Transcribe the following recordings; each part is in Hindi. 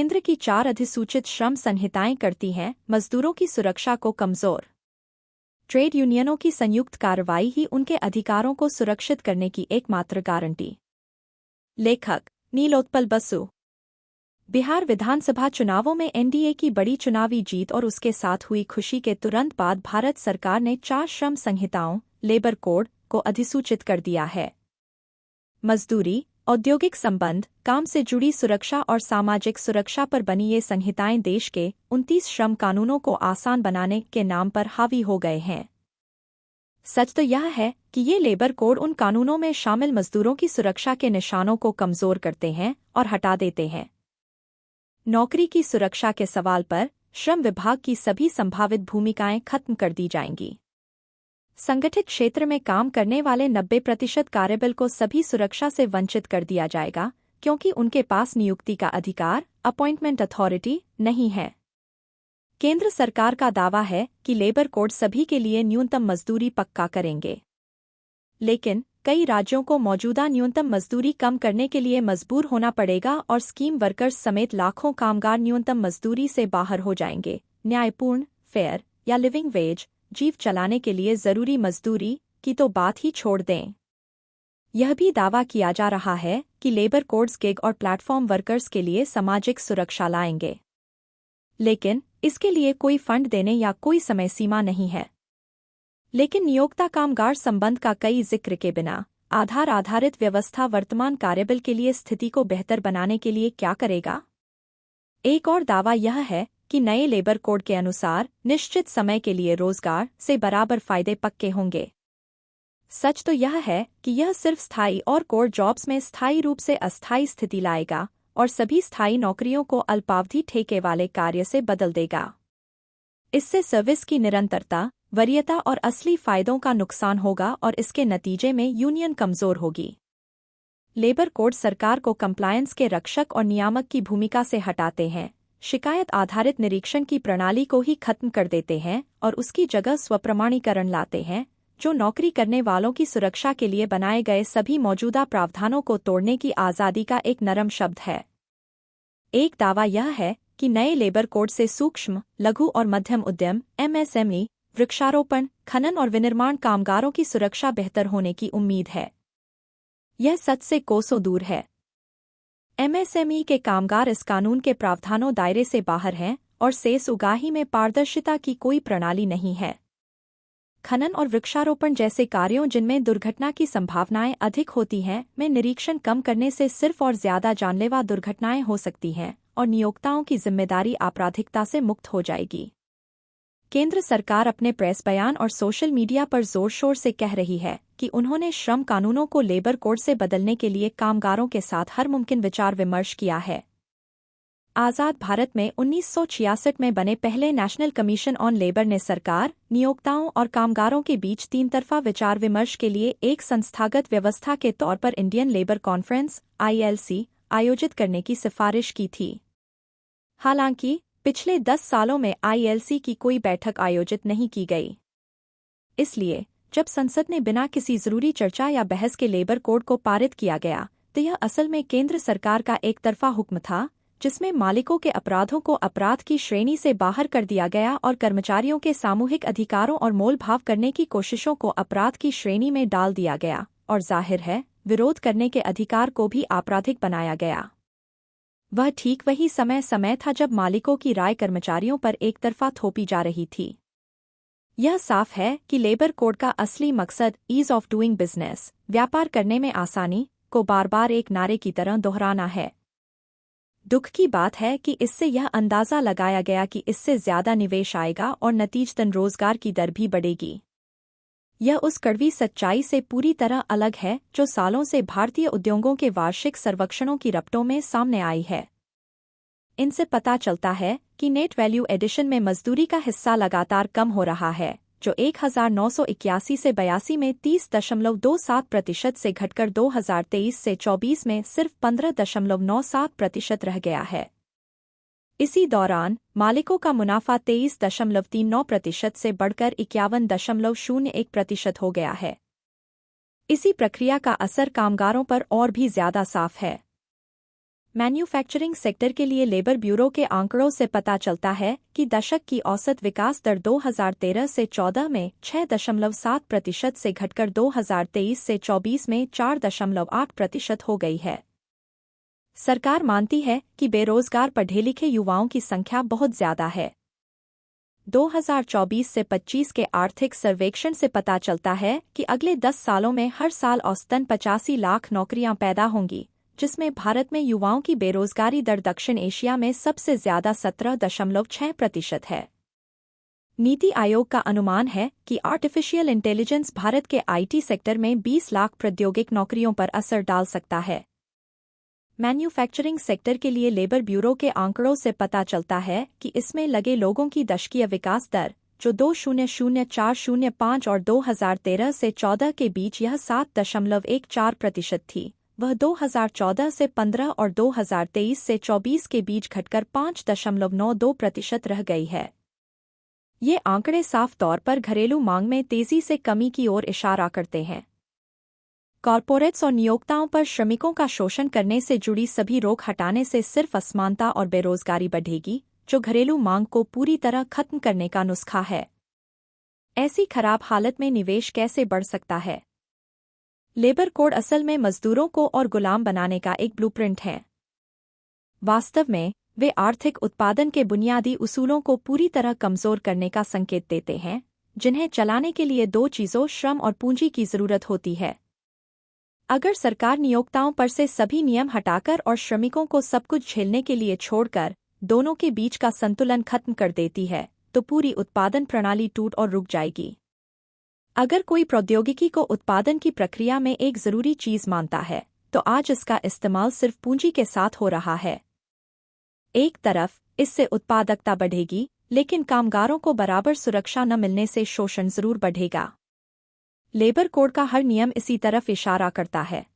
केंद्र की 4 अधिसूचित श्रम संहिताएं करती हैं मजदूरों की सुरक्षा को कमजोर। ट्रेड यूनियनों की संयुक्त कार्रवाई ही उनके अधिकारों को सुरक्षित करने की एकमात्र गारंटी। लेखक नीलोत्पल बसु। बिहार विधानसभा चुनावों में एनडीए की बड़ी चुनावी जीत और उसके साथ हुई खुशी के तुरंत बाद भारत सरकार ने 4 श्रम संहिताओं लेबर कोड को अधिसूचित कर दिया है। मजदूरी, औद्योगिक संबंध, काम से जुड़ी सुरक्षा और सामाजिक सुरक्षा पर बनी ये संहिताएं देश के 29 श्रम कानूनों को आसान बनाने के नाम पर हावी हो गए हैं। सच तो यह है कि ये लेबर कोड उन कानूनों में शामिल मजदूरों की सुरक्षा के निशानों को कमजोर करते हैं और हटा देते हैं। नौकरी की सुरक्षा के सवाल पर श्रम विभाग की सभी संभावित भूमिकाएं खत्म कर दी जाएंगी। संगठित क्षेत्र में काम करने वाले 90% कार्यबल को सभी सुरक्षा से वंचित कर दिया जाएगा, क्योंकि उनके पास नियुक्ति का अधिकार अपॉइंटमेंट अथॉरिटी नहीं है। केंद्र सरकार का दावा है कि लेबर कोड सभी के लिए न्यूनतम मजदूरी पक्का करेंगे, लेकिन कई राज्यों को मौजूदा न्यूनतम मजदूरी कम करने के लिए मजबूर होना पड़ेगा और स्कीम वर्कर्स समेत लाखों कामगार न्यूनतम मजदूरी से बाहर हो जाएंगे। न्यायपूर्ण, फेयर या लिविंग वेज जीव चलाने के लिए जरूरी मजदूरी की तो बात ही छोड़ दें। यह भी दावा किया जा रहा है कि लेबर कोड्स गिग और प्लेटफॉर्म वर्कर्स के लिए सामाजिक सुरक्षा लाएंगे, लेकिन इसके लिए कोई फंड देने या कोई समय सीमा नहीं है। लेकिन नियोक्ता कामगार संबंध का कई जिक्र के बिना आधार आधारित व्यवस्था वर्तमान कार्यबल के लिए स्थिति को बेहतर बनाने के लिए क्या करेगा? एक और दावा यह है कि नए लेबर कोड के अनुसार निश्चित समय के लिए रोजगार से बराबर फायदे पक्के होंगे। सच तो यह है कि यह सिर्फ स्थायी और कोर जॉब्स में स्थायी रूप से अस्थायी स्थिति लाएगा और सभी स्थायी नौकरियों को अल्पावधि ठेके वाले कार्य से बदल देगा। इससे सर्विस की निरंतरता, वरीयता और असली फायदों का नुकसान होगा और इसके नतीजे में यूनियन कमजोर होगी। लेबर कोड सरकार को कंप्लायंस के रक्षक और नियामक की भूमिका से हटाते हैं, शिकायत आधारित निरीक्षण की प्रणाली को ही खत्म कर देते हैं और उसकी जगह स्वप्रमाणीकरण लाते हैं, जो नौकरी करने वालों की सुरक्षा के लिए बनाए गए सभी मौजूदा प्रावधानों को तोड़ने की आज़ादी का एक नरम शब्द है। एक दावा यह है कि नए लेबर कोड से सूक्ष्म, लघु और मध्यम उद्यम एमएसएमई, वृक्षारोपण, खनन और विनिर्माण कामगारों की सुरक्षा बेहतर होने की उम्मीद है। यह सच से कोसों दूर है। एमएसएमई के कामगार इस कानून के प्रावधानों दायरे से बाहर हैं और सेस उगाही में पारदर्शिता की कोई प्रणाली नहीं है। खनन और वृक्षारोपण जैसे कार्यों जिनमें दुर्घटना की संभावनाएं अधिक होती हैं, में निरीक्षण कम करने से सिर्फ और ज्यादा जानलेवा दुर्घटनाएं हो सकती हैं और नियोक्ताओं की जिम्मेदारी आपराधिकता से मुक्त हो जाएगी। केंद्र सरकार अपने प्रेस बयान और सोशल मीडिया पर जोर शोर से कह रही है कि उन्होंने श्रम कानूनों को लेबर कोड से बदलने के लिए कामगारों के साथ हर मुमकिन विचार विमर्श किया है। आज़ाद भारत में 1966 में बने पहले नेशनल कमीशन ऑन लेबर ने सरकार, नियोक्ताओं और कामगारों के बीच 3 तरफा विचार विमर्श के लिए एक संस्थागत व्यवस्था के तौर पर इंडियन लेबर कॉन्फ्रेंस (ILC) आयोजित करने की सिफारिश की थी। हालांकि पिछले 10 सालों में ILC की कोई बैठक आयोजित नहीं की गई। इसलिए जब संसद ने बिना किसी जरूरी चर्चा या बहस के लेबर कोड को पारित किया गया, तो यह असल में केंद्र सरकार का एक तरफा हुक्म था, जिसमें मालिकों के अपराधों को अपराध की श्रेणी से बाहर कर दिया गया और कर्मचारियों के सामूहिक अधिकारों और मोलभाव करने की कोशिशों को अपराध की श्रेणी में डाल दिया गया, और जाहिर है विरोध करने के अधिकार को भी आपराधिक बनाया गया। वह ठीक वही समय था जब मालिकों की राय कर्मचारियों पर एक तरफा थोपी जा रही थी। यह साफ है कि लेबर कोड का असली मकसद ईज ऑफ डूइंग बिजनेस, व्यापार करने में आसानी, को बार बार एक नारे की तरह दोहराना है। दुख की बात है कि इससे यह अंदाजा लगाया गया कि इससे ज्यादा निवेश आएगा और नतीजतन रोजगार की दर भी बढ़ेगी। यह उस कड़वी सच्चाई से पूरी तरह अलग है जो सालों से भारतीय उद्योगों के वार्षिक सर्वेक्षणों की रपटों में सामने आई है। इनसे पता चलता है कि नेट वैल्यू एडिशन में मजदूरी का हिस्सा लगातार कम हो रहा है, जो 1981 से 82 में 30.27% से घटकर 2023 से 24 में सिर्फ 15.97% रह गया है। इसी दौरान मालिकों का मुनाफा 23.39% से बढ़कर 51.01% हो गया है। इसी प्रक्रिया का असर कामगारों पर और भी ज्यादा साफ है। मैन्युफैक्चरिंग सेक्टर के लिए लेबर ब्यूरो के आंकड़ों से पता चलता है कि दशक की औसत विकास दर 2013 से 14 में 6.7% से घटकर 2023 से 24 में 4.8% हो गई है। सरकार मानती है कि बेरोजगार पढ़े लिखे युवाओं की संख्या बहुत ज्यादा है। 2024 से 25 के आर्थिक सर्वेक्षण से पता चलता है कि अगले 10 सालों में हर साल औसतन 85 लाख नौकरियां पैदा होंगी, जिसमें भारत में युवाओं की बेरोजगारी दर दक्षिण एशिया में सबसे ज्यादा 17.6% है। नीति आयोग का अनुमान है कि आर्टिफिशियल इंटेलिजेंस भारत के आईटी सेक्टर में 20 लाख प्रौद्योगिक नौकरियों पर असर डाल सकता है। मैन्युफैक्चरिंग सेक्टर के लिए लेबर ब्यूरो के आंकड़ों से पता चलता है कि इसमें लगे लोगों की दशकीय विकास दर, जो 200405 और 2013 से 14 के बीच यह 7.14% थी, वह 2014 से 15 और 2023 से 24 के बीच घटकर 5.92% रह गई है। ये आंकड़े साफ तौर पर घरेलू मांग में तेजी से कमी की ओर इशारा करते हैं। कॉरपोरेट्स और नियोक्ताओं पर श्रमिकों का शोषण करने से जुड़ी सभी रोक हटाने से सिर्फ असमानता और बेरोजगारी बढ़ेगी, जो घरेलू मांग को पूरी तरह खत्म करने का नुस्खा है। ऐसी खराब हालत में निवेश कैसे बढ़ सकता है? लेबर कोड असल में मजदूरों को और गुलाम बनाने का एक ब्लूप्रिंट है। वास्तव में वे आर्थिक उत्पादन के बुनियादी उसूलों को पूरी तरह कमजोर करने का संकेत देते हैं, जिन्हें चलाने के लिए दो चीजों श्रम और पूंजी की जरूरत होती है। अगर सरकार नियोक्ताओं पर से सभी नियम हटाकर और श्रमिकों को सब कुछ झेलने के लिए छोड़कर दोनों के बीच का संतुलन खत्म कर देती है, तो पूरी उत्पादन प्रणाली टूट और रुक जाएगी। अगर कोई प्रौद्योगिकी को उत्पादन की प्रक्रिया में एक जरूरी चीज मानता है, तो आज इसका इस्तेमाल सिर्फ पूंजी के साथ हो रहा है। एक तरफ इससे उत्पादकता बढ़ेगी, लेकिन कामगारों को बराबर सुरक्षा न मिलने से शोषण जरूर बढ़ेगा। लेबर कोड का हर नियम इसी तरफ इशारा करता है।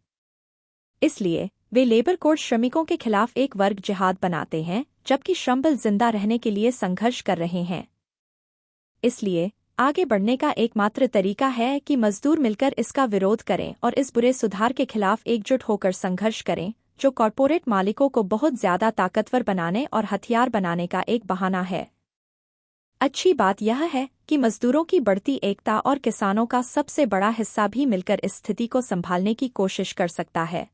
इसलिए वे लेबर कोड श्रमिकों के खिलाफ एक वर्ग जिहाद बनाते हैं, जबकि श्रमबल जिंदा रहने के लिए संघर्ष कर रहे हैं। इसलिए आगे बढ़ने का एकमात्र तरीका है कि मजदूर मिलकर इसका विरोध करें और इस बुरे सुधार के खिलाफ एकजुट होकर संघर्ष करें, जो कॉरपोरेट मालिकों को बहुत ज्यादा ताकतवर बनाने और हथियार बनाने का एक बहाना है। अच्छी बात यह है कि मजदूरों की बढ़ती एकता और किसानों का सबसे बड़ा हिस्सा भी मिलकर इस स्थिति को संभालने की कोशिश कर सकता है।